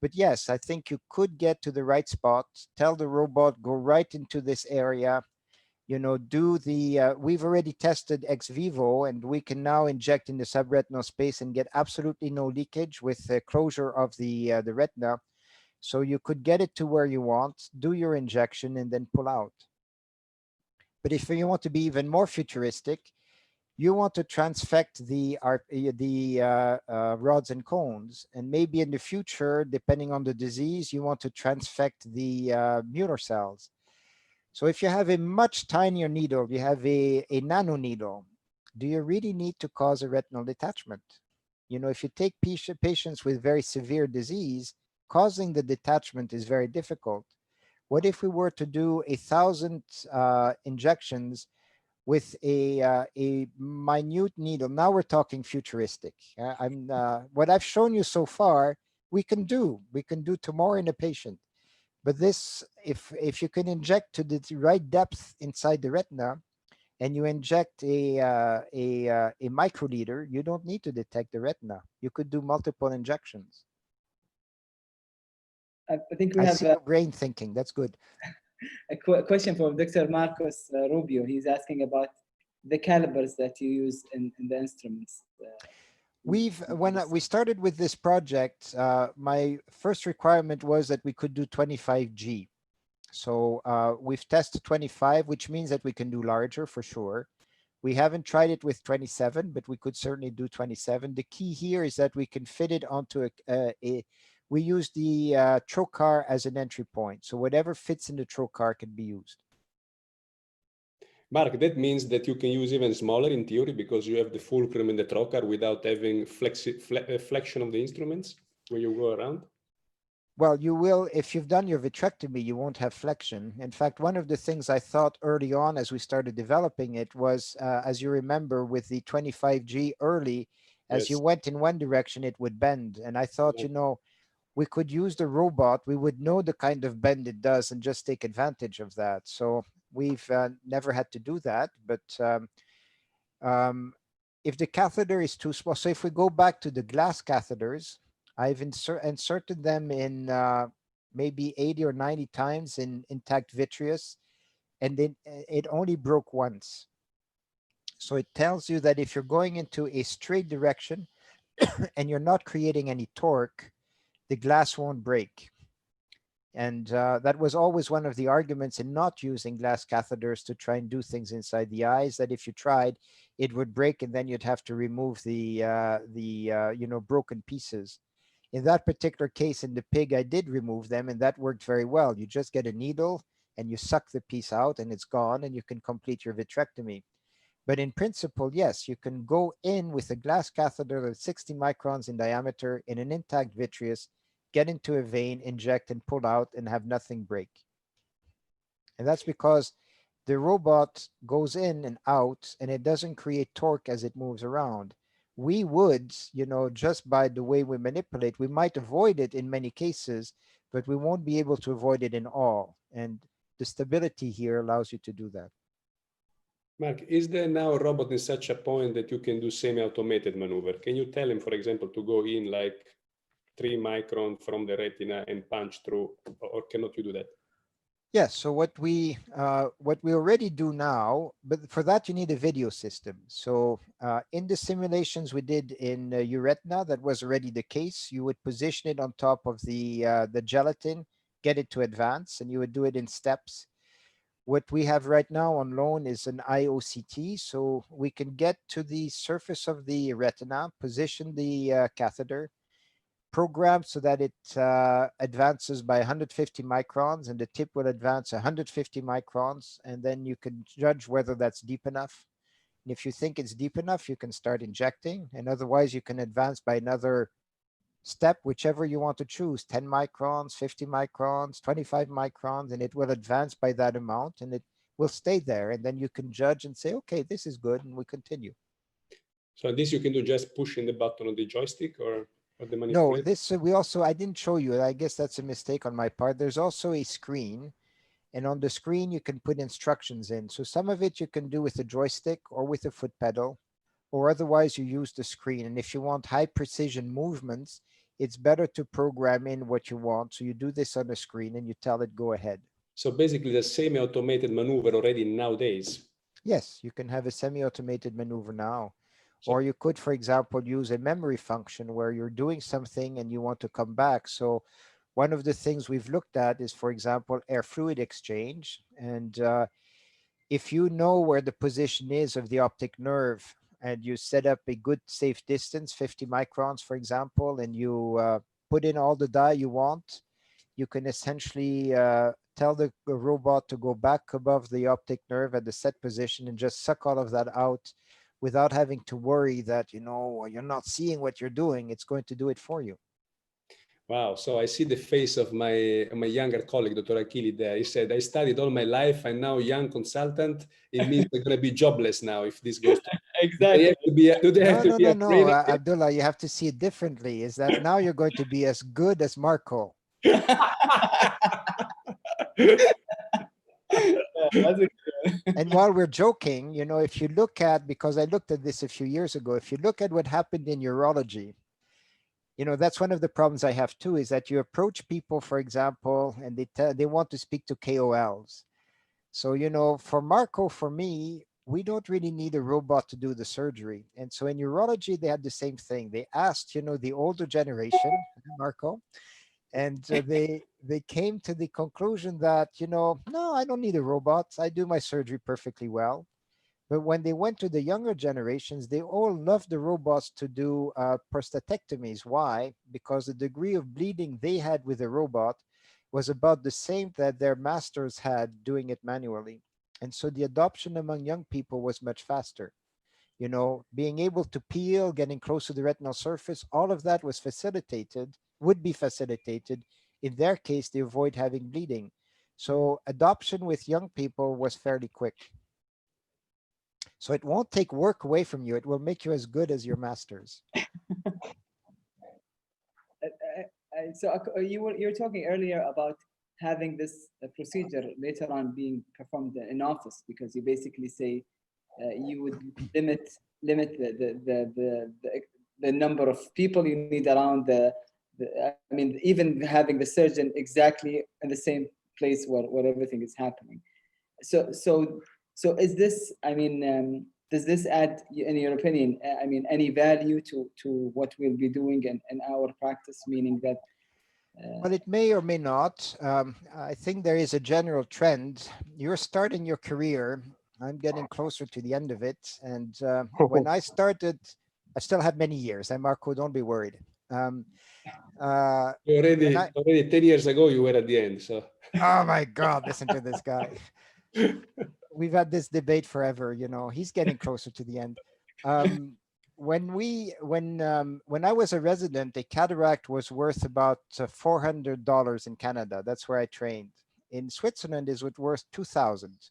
But yes, I think you could get to the right spot, tell the robot, go right into this area, do the, we've already tested ex vivo, and we can now inject in the subretinal space and get absolutely no leakage with the closure of the retina. So you could get it to where you want, do your injection, and then pull out. But if you want to be even more futuristic, you want to transfect the rods and cones, and maybe in the future, depending on the disease, you want to transfect the Mueller cells. So if you have a much tinier needle, you have a nano needle, do you really need to cause a retinal detachment? If you take patients with very severe disease, causing the detachment is very difficult. What if we were to do 1,000 injections with a minute needle? Now we're talking futuristic. What I've shown you so far, we can do tomorrow in a patient. But this, if you can inject to the right depth inside the retina, and you inject a microliter, you don't need to detect the retina. You could do multiple injections. I think we I have see your brain thinking. That's good. a question from Dr. Marcos Rubio. He's asking about the calibers that you use in the instruments. When we started with this project, my first requirement was that we could do 25G. So we've tested 25, which means that we can do larger for sure. We haven't tried it with 27, but we could certainly do 27. The key here is that we can fit it onto we use the trocar as an entry point. So whatever fits in the trocar can be used. Marc, that means that you can use even smaller in theory because you have the fulcrum in the trocar without having flexion of the instruments when you go around? Well, you will, if you've done your vitrectomy, you won't have flexion. In fact, one of the things I thought early on as we started developing it was, as you remember, with the 25G early, as you went in one direction, it would bend. And I thought, we could use the robot, we would know the kind of bend it does and just take advantage of that. So we've never had to do that. But if the catheter is too small, so if we go back to the glass catheters, I've inserted them in maybe 80 or 90 times in intact vitreous, and then it only broke once. So it tells you that if you're going into a straight direction and you're not creating any torque, the glass won't break. And that was always one of the arguments in not using glass catheters to try and do things inside the eyes, that if you tried, it would break and then you'd have to remove the broken pieces. In that particular case, in the pig, I did remove them, and that worked very well. You just get a needle and you suck the piece out and it's gone, and you can complete your vitrectomy. But in principle, yes, you can go in with a glass catheter that's 60 microns in diameter in an intact vitreous, get into a vein, inject and pull out and have nothing break. And that's because the robot goes in and out and it doesn't create torque as it moves around. We would, just by the way we manipulate, we might avoid it in many cases, but we won't be able to avoid it in all. And the stability here allows you to do that. Marc, is there now a robot in such a point that you can do semi-automated maneuver? Can you tell him, for example, to go in like 3 micron from the retina and punch through, or cannot you do that? Yes. So what we already do now, but for that you need a video system. So in the simulations we did in Euretina, that was already the case. You would position it on top of the gelatin, get it to advance, and you would do it in steps. What we have right now on loan is an IOCT, so we can get to the surface of the retina, position the catheter, program so that it advances by 150 microns, and the tip will advance 150 microns, and then you can judge whether that's deep enough. And if you think it's deep enough, you can start injecting, and otherwise you can advance by another step, whichever you want to choose, 10 microns, 50 microns, 25 microns, and it will advance by that amount, and it will stay there. And then you can judge and say, okay, this is good, and we continue. So this you can do just pushing the button on the joystick or the No, manipulator? this we also, I didn't show you. I guess that's a mistake on my part. There's also a screen, and on the screen you can put instructions in. So some of it you can do with a joystick or with a foot pedal, or otherwise you use the screen. And if you want high precision movements, it's better to program in what you want. So you do this on the screen and you tell it go ahead. So basically the semi-automated maneuver already nowadays. Yes, you can have a semi-automated maneuver now. So, Or you could, for example, use a memory function where you're doing something and you want to come back. So one of the things we've looked at is, for example, air fluid exchange. And if you know where the position is of the optic nerve and you set up a good safe distance, 50 microns, for example, and you put in all the dye you want, you can essentially tell the robot to go back above the optic nerve at the set position and just suck all of that out without having to worry that, you're not seeing what you're doing. It's going to do it for you. wow. So I see the face of my younger colleague, Dr. Achille there. He said, I studied all my life. I'm now a young consultant. It means they're going to be jobless now if this goes to... Exactly. Do they have to be a trainer? Abdullah, you have to see it differently. Is that now you're going to be as good as Marco. And while we're joking, if you look at, because I looked at this a few years ago, if you look at what happened in urology, that's one of the problems I have too, is that you approach people, for example, and they want to speak to KOLs. So, for Marco, for me, we don't really need a robot to do the surgery. And so in urology, they had the same thing. They asked, the older generation, Marco, and they came to the conclusion that, no, I don't need a robot. I do my surgery perfectly well. But when they went to the younger generations, they all loved the robots to do prostatectomies. Why? Because the degree of bleeding they had with the robot was about the same that their masters had doing it manually. And so the adoption among young people was much faster. Being able to peel, getting close to the retinal surface, all of that would be facilitated. In their case, they avoid having bleeding. So adoption with young people was fairly quick. So it won't take work away from you. It will make you as good as your masters. So you were talking earlier about having this procedure later on being performed in office, because you basically say you would limit the number of people you need around even having the surgeon exactly in the same place where everything is happening. So is this, does this add, in your opinion, any value to what we'll be doing in our practice, meaning that well, it may or may not. I think there is a general trend. You're starting your career. I'm getting closer to the end of it. And when I started, I still have many years. And Marco, don't be worried. Already 10 years ago, you were at the end. So. Oh my God, listen to this guy. We've had this debate forever. He's getting closer to the end. When I was a resident, a cataract was worth about $400 in Canada. That's where I trained. In Switzerland, is worth $2,000.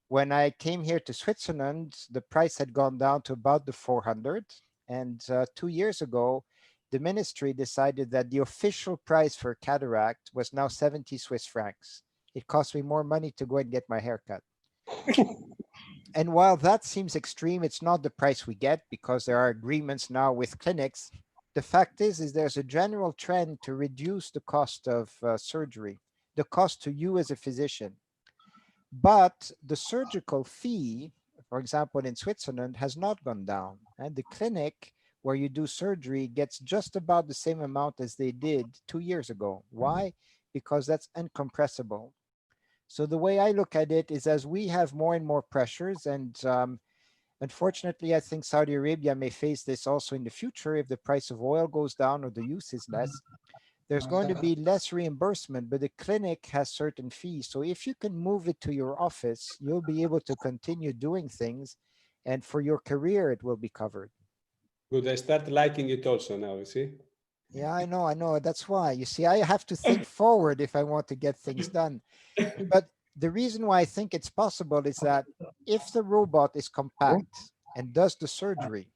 When I came here to Switzerland, the price had gone down to about the 400. And 2 years ago, the ministry decided that the official price for cataract was now 70 Swiss francs. It cost me more money to go and get my hair cut. And while that seems extreme, it's not the price we get because there are agreements now with clinics. The fact is there's a general trend to reduce the cost of surgery, the cost to you as a physician. But the surgical fee, for example, in Switzerland, has not gone down. And the clinic where you do surgery gets just about the same amount as they did 2 years ago. Why? Because that's incompressible. So the way I look at it is as we have more and more pressures, and unfortunately, I think Saudi Arabia may face this also in the future if the price of oil goes down or the use is less. There's going to be less reimbursement, but the clinic has certain fees. So if you can move it to your office, you'll be able to continue doing things. And for your career, it will be covered. Good. I start liking it also now, you see? Yeah, I know. That's why. You see, I have to think forward if I want to get things done. But the reason why I think it's possible is that if the robot is compact and does the surgery,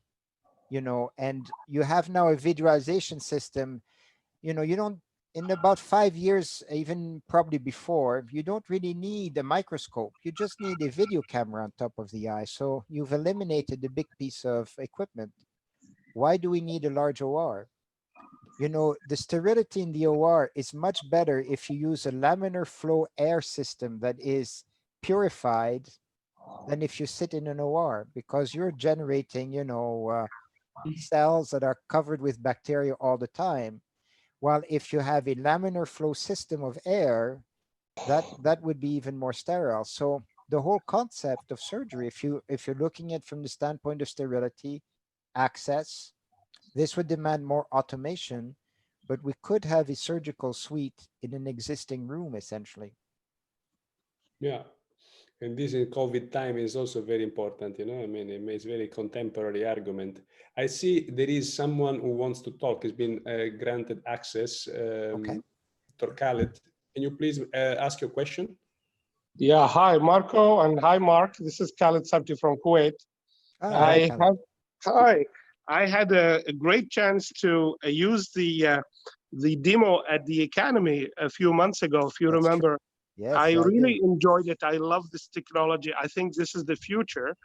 and you have now a visualization system, you don't, in about 5 years, even probably before, you don't really need a microscope. You just need a video camera on top of the eye. So you've eliminated the big piece of equipment. Why do we need a large OR? The sterility in the OR is much better if you use a laminar flow air system that is purified than if you sit in an OR, because you're generating, cells that are covered with bacteria all the time. While if you have a laminar flow system of air, that would be even more sterile. So the whole concept of surgery, if you're looking at it from the standpoint of sterility, access, this would demand more automation, but we could have a surgical suite in an existing room, essentially. Yeah. And this in COVID time is also very important, I mean, it makes very contemporary argument. I see there is someone who wants to talk, has been granted access. Okay. Dr. Khaled, can you please ask your question? Yeah, hi, Marco, and hi, Marc. This is Khaled Sabti from Kuwait. Hi, Khaled. I had a great chance to use the demo at the Academy a few months ago, if you That's remember. true. Yes, I do. really enjoyed it. I love this technology. I think this is the future.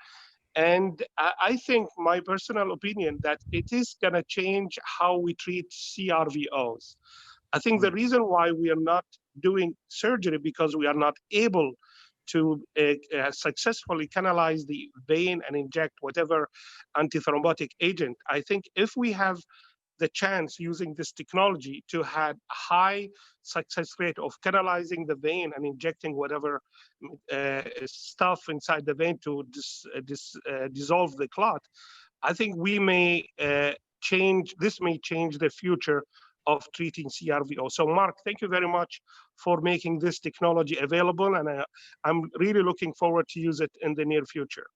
And I think my personal opinion that it is going to change how we treat CRVOs. I think the reason why we are not doing surgery because we are not able to successfully canalize the vein and inject whatever antithrombotic agent. I think if we have the chance using this technology to have high success rate of canalizing the vein and injecting whatever stuff inside the vein to dissolve the clot, I think we may this may change the future of treating CRVO. So Marc, thank you very much for making this technology available, and I'm really looking forward to use it in the near future.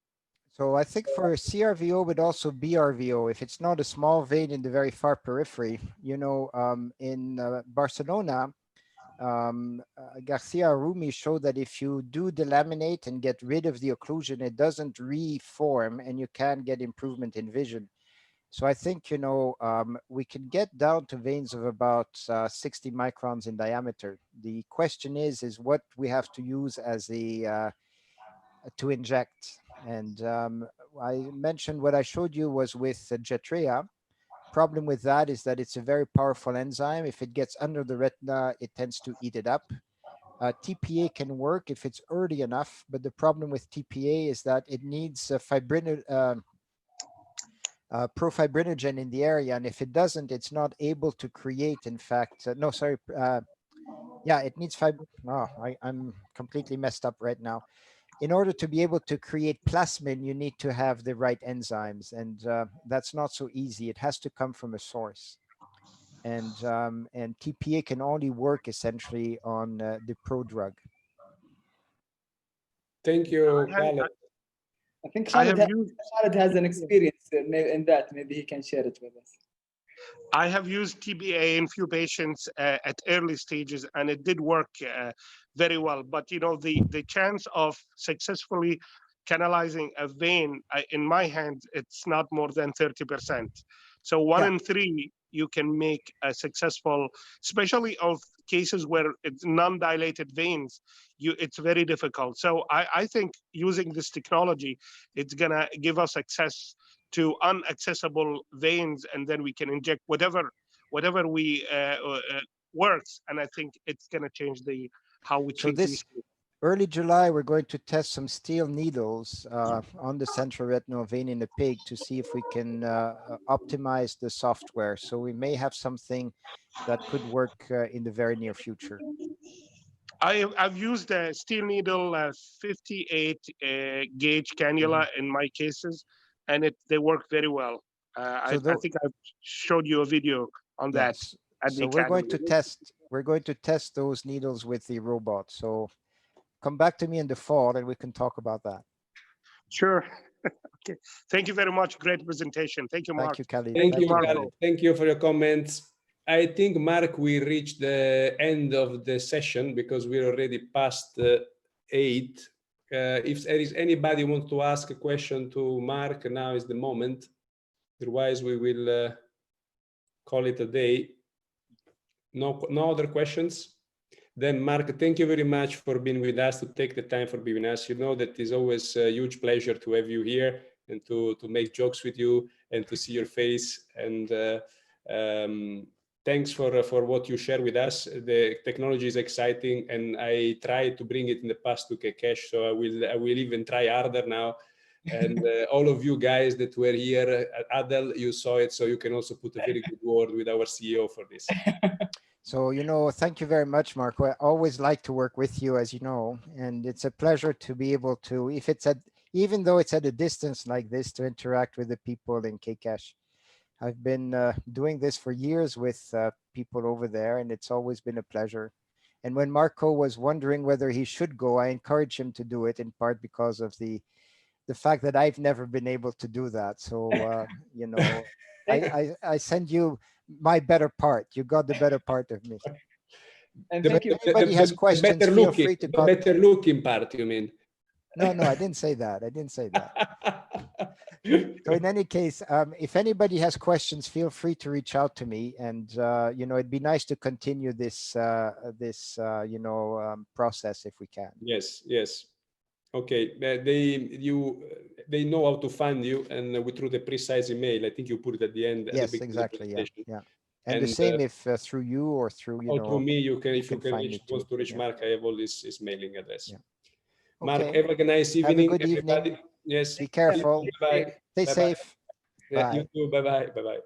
So I think for CRVO, but also BRVO, if it's not a small vein in the very far periphery, in Barcelona, Garcia Rumi showed that if you do delaminate and get rid of the occlusion, it doesn't reform and you can get improvement in vision. So I think, we can get down to veins of about 60 microns in diameter. The question is what we have to use as to inject. And I mentioned what I showed you was with Jetrea. Problem with that is that it's a very powerful enzyme. If it gets under the retina, it tends to eat it up. TPA can work if it's early enough, but the problem with TPA is that it needs profibrinogen in the area, and if it doesn't, it's not able to create, in fact, it needs I'm completely messed up right now. In order to be able to create plasmin, you need to have the right enzymes, and that's not so easy. It has to come from a source. And TPA can only work essentially on the prodrug. Thank you, Khaled. I think Khaled has an experience in that. Maybe he can share it with us. I have used TBA in few patients at early stages, and it did work very well. But you know, the chance of successfully canalizing a vein in my hand, it's not more than 30%. So one in three, you can make a successful, especially of cases where it's non-dilated veins. It's very difficult. So I think using this technology, it's gonna give us access to unaccessible veins, and then we can inject whatever we works. And I think it's going to change how we treat these. Early July, we're going to test some steel needles on the central retinal vein in the pig to see if we can optimize the software. So we may have something that could work in the very near future. I've used a steel needle 58 gauge cannula in my cases, and they work very well. I think I've showed you a video on that. So we're going to test those needles with the robot. So come back to me in the fall and we can talk about that. Sure. Okay. Thank you very much. Great presentation. Thank you, Marc. Thank you, Khalid. Thank you, Khalid. Thank you for your comments. I think, Marc, we reached the end of the session because we're already past 8. If there is anybody who wants to ask a question to Marc, now is the moment. Otherwise, we will call it a day. No other questions? Then, Marc, thank you very much for being with us, to take the time for being with us. You know that it's always a huge pleasure to have you here and to make jokes with you and to see your face. And thanks for what you share with us. The technology is exciting, and I tried to bring it in the past to Kekesh, so I will even try harder now. And all of you guys that were here, Adel, you saw it, so you can also put a very good word with our CEO for this. So, you know, thank you very much, Marc. I always like to work with you, as you know, and it's a pleasure to be able to, even though it's at a distance like this, to interact with the people in Kekesh. I've been doing this for years with people over there, and it's always been a pleasure. And when Marco was wondering whether he should go, I encouraged him to do it, in part because of the fact that I've never been able to do that. So, you know, I send you my better part. You got the better part of me. And thank you. If anybody has questions, feel free to call. The better looking part, you mean? No, I didn't say that. I didn't say that. So in any case, if anybody has questions, feel free to reach out to me. And, you know, it'd be nice to continue this, process if we can. Yes. Okay, they know how to find you, and through the precise email. I think you put it at the end. Yes, exactly. Yeah. And the same if through you or through through me, you can. If you can reach Marc, I have all his mailing address. Yeah. Marc, Okay. have a nice evening. Have a good everybody. Evening. Yes. Be careful. Bye. Stay safe. Yeah, Bye. you too. Bye.